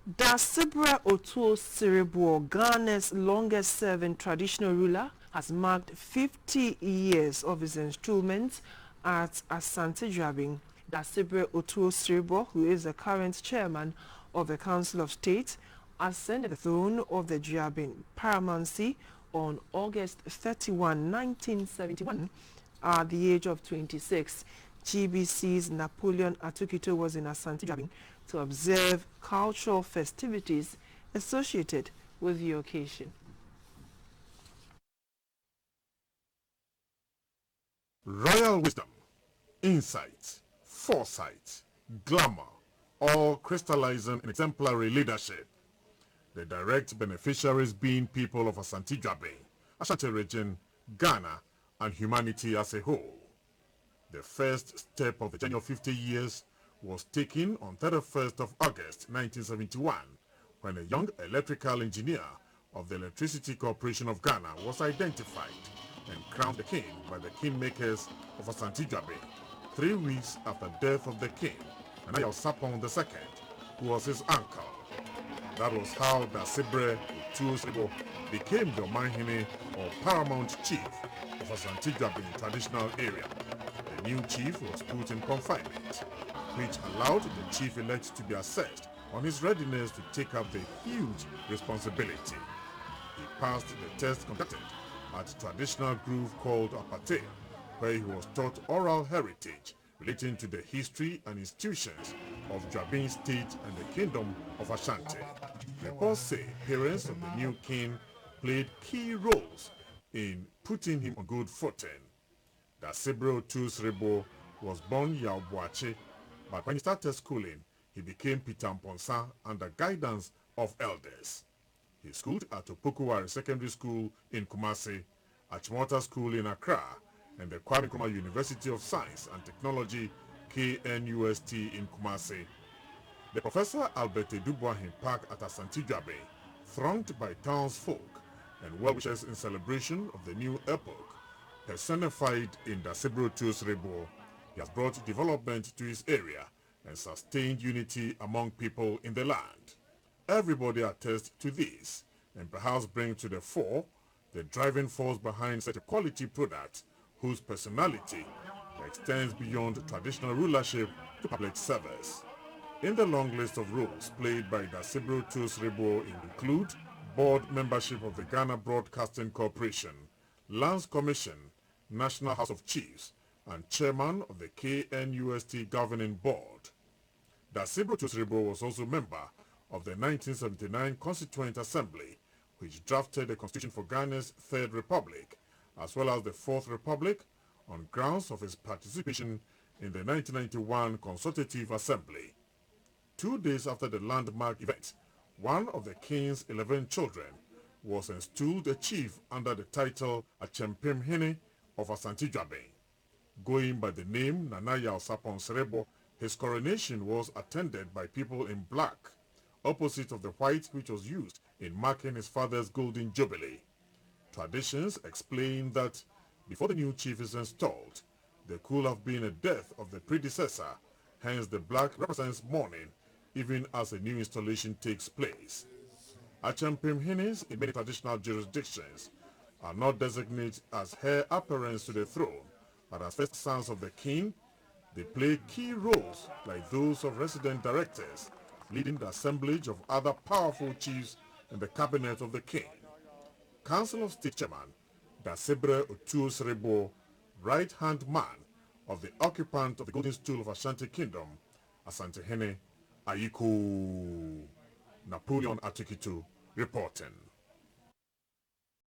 Dasibra Otuo Siriboe, Ghana's longest-serving traditional ruler, has marked 50 years of his enthronement at Asante Juaben. Dasibra Otuo Siriboe, who is the current chairman of the Council of State, ascended the throne of the Juaben paramountcy on August 31, 1971, at the age of 26. GBC's Napoleon Atukito was in Asante Juaben to observe cultural festivities associated with the occasion. Royal wisdom, insight, foresight, glamour, all crystallizing in exemplary leadership. The direct beneficiaries being people of Asante Juaben, Ashanti region, Ghana, and humanity as a whole. The first step of the journey of 50 years was taken on 31st of August 1971 when a young electrical engineer of the Electricity Corporation of Ghana was identified and crowned the king by the kingmakers of Asante Juaben 3 weeks after death of the king, Nana Sapon II, who was his uncle. That was how Dasibre Utuo became the Omanhene or paramount chief of Asante Juaben traditional area. The new chief was put in confinement, which allowed the chief-elect to be assessed on his readiness to take up the huge responsibility. He passed the test conducted at a traditional grove called Apate, where he was taught oral heritage relating to the history and institutions of Juaben State and the Kingdom of Ashanti. Reports say parents of the new king played key roles in putting him on good footing. Dasibra Otuo Siriboe was born Yaobuachi, but when he started schooling, he became Peter Mponsa under guidance of elders. He schooled at Opokuwari Secondary School in Kumasi, Achimota School in Accra, and the Kwame Nkrumah University of Science and Technology KNUST in Kumasi. The Professor Albert Dubois Park at Asante Juaben, thronged by townsfolk and well-wishers in celebration of the new epoch, personified in Dasibra Otuo Siriboe, he has brought development to his area and sustained unity among people in the land. Everybody attests to this and perhaps bring to the fore the driving force behind such a quality product whose personality extends beyond traditional rulership to public service. In the long list of roles played by Dasibra Otuo Siriboe include board membership of the Ghana Broadcasting Corporation, Lands Commission, National House of Chiefs, and chairman of the KNUST Governing Board. Dasibra Otuo Siriboe was also member of the 1979 Constituent Assembly, which drafted the Constitution for Ghana's Third Republic, as well as the Fourth Republic, on grounds of his participation in the 1991 Consultative Assembly. 2 days after the landmark event, one of the king's 11 children was installed a chief under the title Achempemhene of Asante Juaben. Going by the name Nana Sapon Siriboe, his coronation was attended by people in black, opposite of the white which was used in marking his father's golden jubilee. Traditions explain that before the new chief is installed, there could have been a death of the predecessor, hence the black represents mourning even as a new installation takes place. Achempemhenes in many traditional jurisdictions are not designated as heir apparents to the throne, but as first sons of the king. They play key roles like those of resident directors, leading the assemblage of other powerful chiefs in the cabinet of the king. Council of State Chairman Dasibra Otuo Siriboe, right-hand man of the occupant of the golden stool of Ashanti Kingdom, Asantehene Ayiko. Napoleon Atukito reporting.